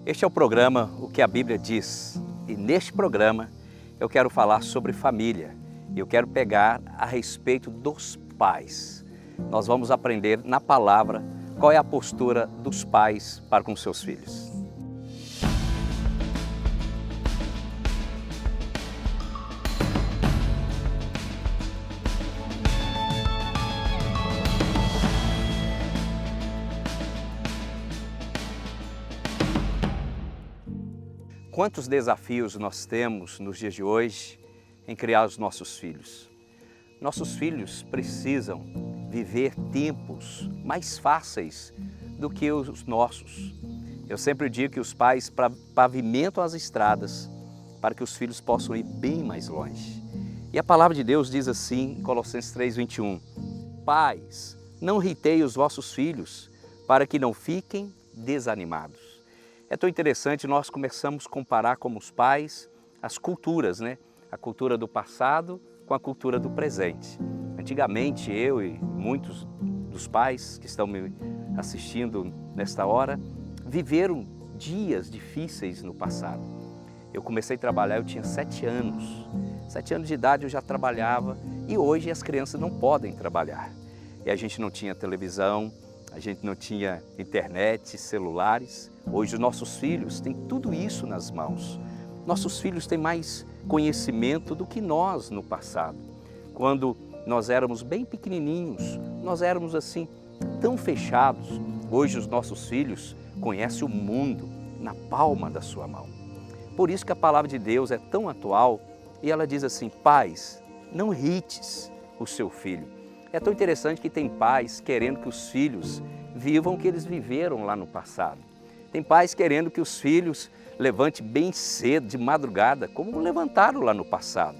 Este é o programa O que a Bíblia diz, e neste programa eu quero falar sobre família. Eu quero pegar a respeito dos pais. Nós vamos aprender na palavra qual é a postura dos pais para com seus filhos. Quantos desafios nós temos nos dias de hoje em criar os nossos filhos? Nossos filhos precisam viver tempos mais fáceis do que os nossos. Eu sempre digo que os pais pavimentam as estradas para que os filhos possam ir bem mais longe. E a palavra de Deus diz assim em Colossenses 3:21: Pais, não irritei os vossos filhos para que não fiquem desanimados. É tão interessante, nós começamos a comparar como os pais as culturas, né? A cultura do passado com a cultura do presente. Antigamente, eu e muitos dos pais que estão me assistindo nesta hora, viveram dias difíceis no passado. Eu comecei a trabalhar, eu tinha 7 anos. 7 anos de idade eu já trabalhava e hoje as crianças não podem trabalhar. E a gente não tinha televisão, a gente não tinha internet, celulares. Hoje os nossos filhos têm tudo isso nas mãos. Nossos filhos têm mais conhecimento do que nós no passado. Quando nós éramos bem pequenininhos, nós éramos assim, tão fechados. Hoje os nossos filhos conhecem o mundo na palma da sua mão. Por isso que a palavra de Deus é tão atual e ela diz assim: pais, não irrites o seu filho. É tão interessante que tem pais querendo que os filhos vivam o que eles viveram lá no passado. Tem pais querendo que os filhos levantem bem cedo, de madrugada, como levantaram lá no passado.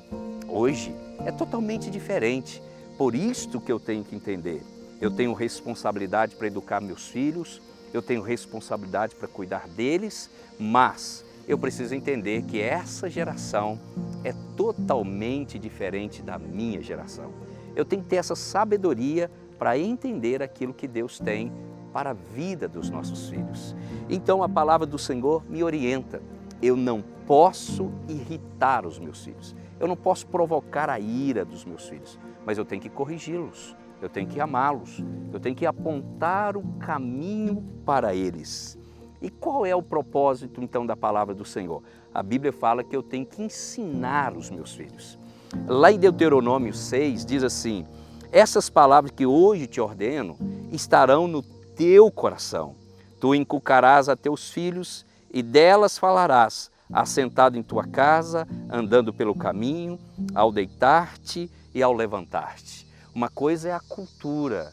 Hoje é totalmente diferente. Por isto que eu tenho que entender. Eu tenho responsabilidade para educar meus filhos, eu tenho responsabilidade para cuidar deles, mas eu preciso entender que essa geração é totalmente diferente da minha geração. Eu tenho que ter essa sabedoria para entender aquilo que Deus tem para a vida dos nossos filhos. Então a palavra do Senhor me orienta. Eu não posso irritar os meus filhos. Eu não posso provocar a ira dos meus filhos, mas eu tenho que corrigi-los, eu tenho que amá-los, eu tenho que apontar o caminho para eles. E qual é o propósito então da palavra do Senhor? A Bíblia fala que eu tenho que ensinar os meus filhos. Lá em Deuteronômio 6 diz assim: essas palavras que hoje te ordeno estarão no teu coração. Tu inculcarás a teus filhos e delas falarás, assentado em tua casa, andando pelo caminho, ao deitar-te e ao levantar-te. Uma coisa é a cultura,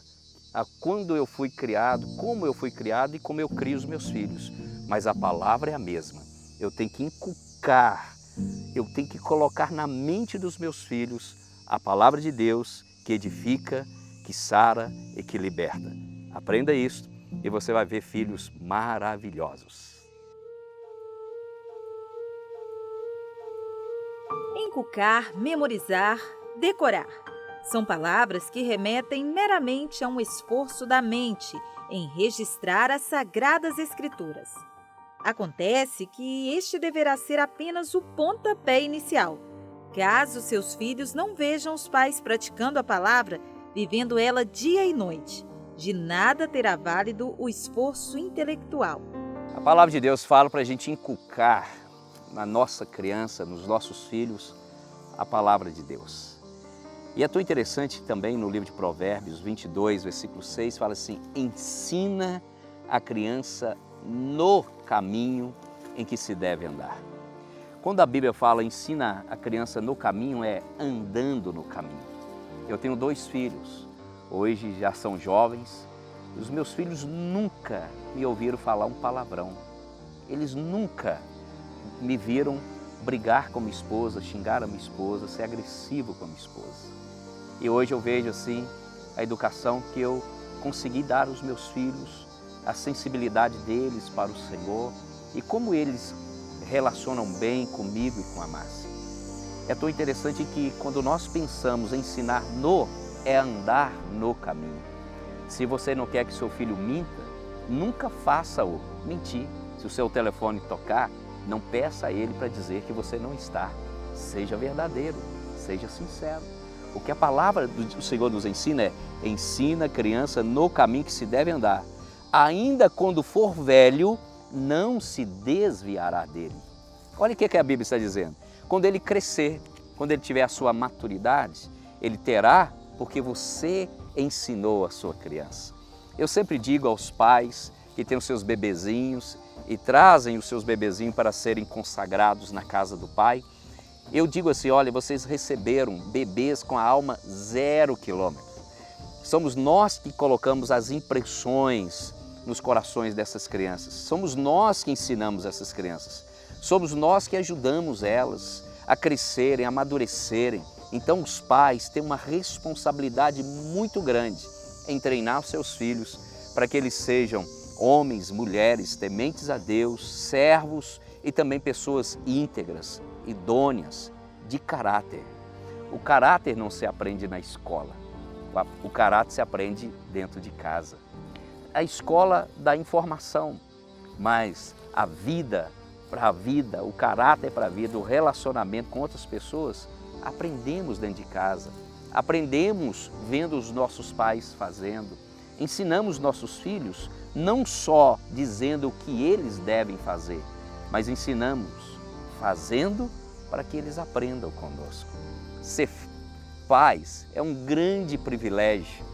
quando eu fui criado, como eu fui criado e como eu crio os meus filhos. Mas a palavra é a mesma. Eu tenho que inculcar, eu tenho que colocar na mente dos meus filhos a palavra de Deus que edifica, que sara e que liberta. Aprenda isto e você vai ver filhos maravilhosos. Inculcar, memorizar, decorar. São palavras que remetem meramente a um esforço da mente em registrar as Sagradas Escrituras. Acontece que este deverá ser apenas o pontapé inicial, caso seus filhos não vejam os pais praticando a palavra, vivendo ela dia e noite. De nada terá válido o esforço intelectual. A palavra de Deus fala para a gente inculcar na nossa criança, nos nossos filhos, a palavra de Deus. E é tão interessante também no livro de Provérbios 22, versículo 6, fala assim: ensina a criança no caminho em que se deve andar. Quando a Bíblia fala ensina a criança no caminho, é andando no caminho. Eu tenho 2 filhos. Hoje já são jovens, os meus filhos nunca me ouviram falar um palavrão. Eles nunca me viram brigar com minha esposa, xingar a minha esposa, ser agressivo com a minha esposa. E hoje eu vejo assim a educação que eu consegui dar aos meus filhos, a sensibilidade deles para o Senhor e como eles relacionam bem comigo e com a Márcia. É tão interessante que quando nós pensamos em ensinar é andar no caminho. Se você não quer que seu filho minta, nunca faça-o mentir. Se Se o seu telefone tocar, não peça a ele para dizer que você não está. Seja verdadeiro, seja sincero. O que a palavra do Senhor nos ensina é: ensina a criança no caminho que se deve andar. Ainda quando for velho, não se desviará dele. Olha o que a Bíblia está dizendo. Quando ele crescer, quando ele tiver a sua maturidade, ele terá porque você ensinou a sua criança. Eu sempre digo aos pais que têm os seus bebezinhos e trazem os seus bebezinhos para serem consagrados na casa do pai, eu digo assim: olha, vocês receberam bebês com a alma 0 quilômetro. Somos nós que colocamos as impressões nos corações dessas crianças. Somos nós que ensinamos essas crianças. Somos nós que ajudamos elas a crescerem, a amadurecerem. Então os pais têm uma responsabilidade muito grande em treinar os seus filhos para que eles sejam homens, mulheres, tementes a Deus, servos e também pessoas íntegras, idôneas, de caráter. O caráter não se aprende na escola, o caráter se aprende dentro de casa. A escola dá informação, mas a vida para a vida, o caráter para a vida, o relacionamento com outras pessoas, aprendemos dentro de casa, aprendemos vendo os nossos pais fazendo, ensinamos nossos filhos não só dizendo o que eles devem fazer, mas ensinamos fazendo para que eles aprendam conosco. Ser pais é um grande privilégio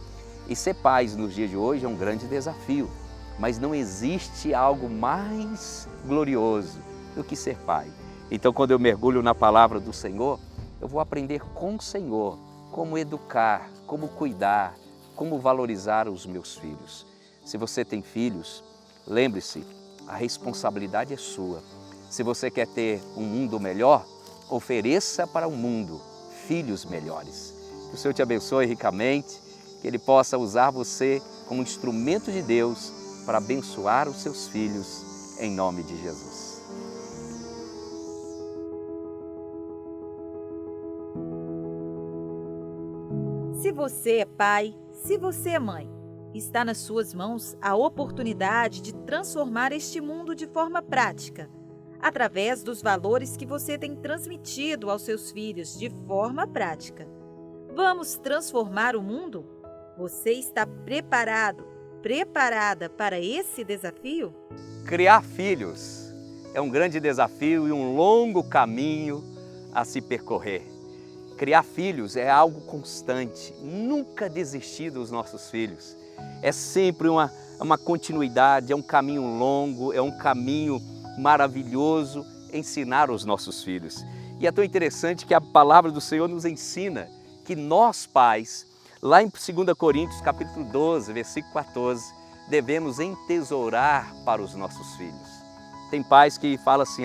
e ser pais nos dias de hoje é um grande desafio, mas não existe algo mais glorioso do que ser pai. Então, quando eu mergulho na palavra do Senhor, eu vou aprender com o Senhor como educar, como cuidar, como valorizar os meus filhos. Se você tem filhos, lembre-se, a responsabilidade é sua. Se você quer ter um mundo melhor, ofereça para o mundo filhos melhores. Que o Senhor te abençoe ricamente, que Ele possa usar você como instrumento de Deus para abençoar os seus filhos, em nome de Jesus. Se você é pai, se você é mãe, está nas suas mãos a oportunidade de transformar este mundo de forma prática, através dos valores que você tem transmitido aos seus filhos de forma prática. Vamos transformar o mundo? Você está preparado, preparada para esse desafio? Criar filhos é um grande desafio e um longo caminho a se percorrer. Criar filhos é algo constante, nunca desistir dos nossos filhos. É sempre uma continuidade, é um caminho longo, é um caminho maravilhoso ensinar os nossos filhos. E é tão interessante que a palavra do Senhor nos ensina que nós pais, lá em 2 Coríntios capítulo 12, versículo 14, devemos entesourar para os nossos filhos. Tem pais que falam assim: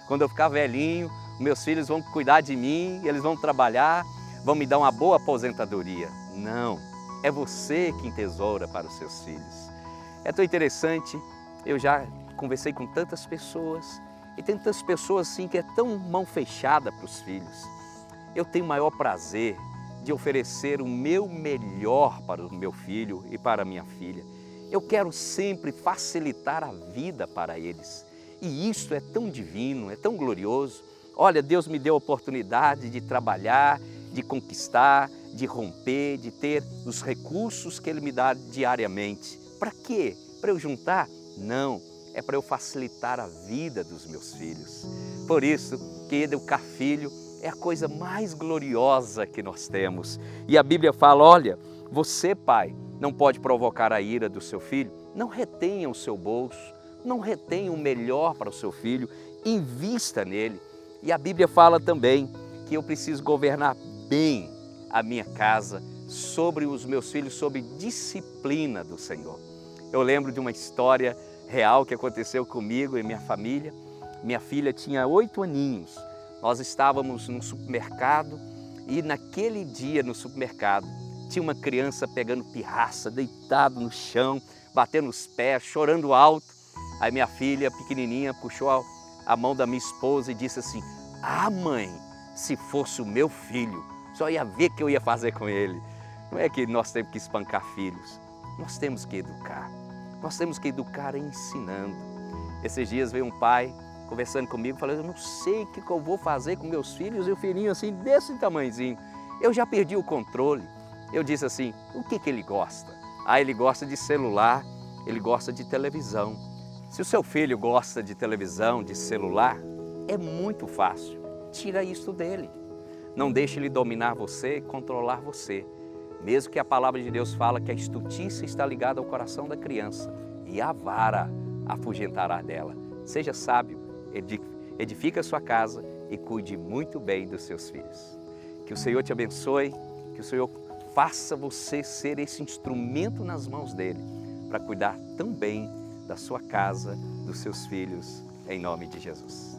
quando eu ficar velhinho, meus filhos vão cuidar de mim, eles vão trabalhar, vão me dar uma boa aposentadoria. Não, é você que entesoura para os seus filhos. É tão interessante, eu já conversei com tantas pessoas, e tem tantas pessoas assim que é tão mão fechada para os filhos. Eu tenho o maior prazer de oferecer o meu melhor para o meu filho e para a minha filha. Eu quero sempre facilitar a vida para eles. E isso é tão divino, é tão glorioso. Olha, Deus me deu a oportunidade de trabalhar, de conquistar, de romper, de ter os recursos que Ele me dá diariamente. Para quê? Para eu juntar? Não, é para eu facilitar a vida dos meus filhos. Por isso que educar filho é a coisa mais gloriosa que nós temos. E a Bíblia fala: olha, você, pai, não pode provocar a ira do seu filho, não retenha o seu bolso, não retenha o melhor para o seu filho, invista nele. E a Bíblia fala também que eu preciso governar bem a minha casa, sobre os meus filhos, sob disciplina do Senhor. Eu lembro de uma história real que aconteceu comigo e minha família. Minha filha tinha 8 aninhos. Nós estávamos num supermercado e naquele dia no supermercado tinha uma criança pegando pirraça, deitado no chão, batendo os pés, chorando alto. Aí minha filha pequenininha puxou a mão da minha esposa e disse assim: mãe, se fosse o meu filho, só ia ver o que eu ia fazer com ele. Não é que nós temos que espancar filhos, nós temos que educar. Nós temos que educar ensinando. Esses dias veio um pai conversando comigo, falando, eu não sei o que eu vou fazer com meus filhos, e o filhinho assim, desse tamanhozinho. Eu já perdi o controle. Eu disse assim, o que ele gosta? Ah, ele gosta de celular, ele gosta de televisão. Se o seu filho gosta de televisão, de celular, é muito fácil. Tira isso dele. Não deixe ele dominar você, controlar você. Mesmo que a palavra de Deus fala que a estutícia está ligada ao coração da criança e a vara afugentará dela. Seja sábio, edifique a sua casa e cuide muito bem dos seus filhos. Que o Senhor te abençoe, que o Senhor faça você ser esse instrumento nas mãos dele para cuidar tão bem da sua casa, dos seus filhos, em nome de Jesus.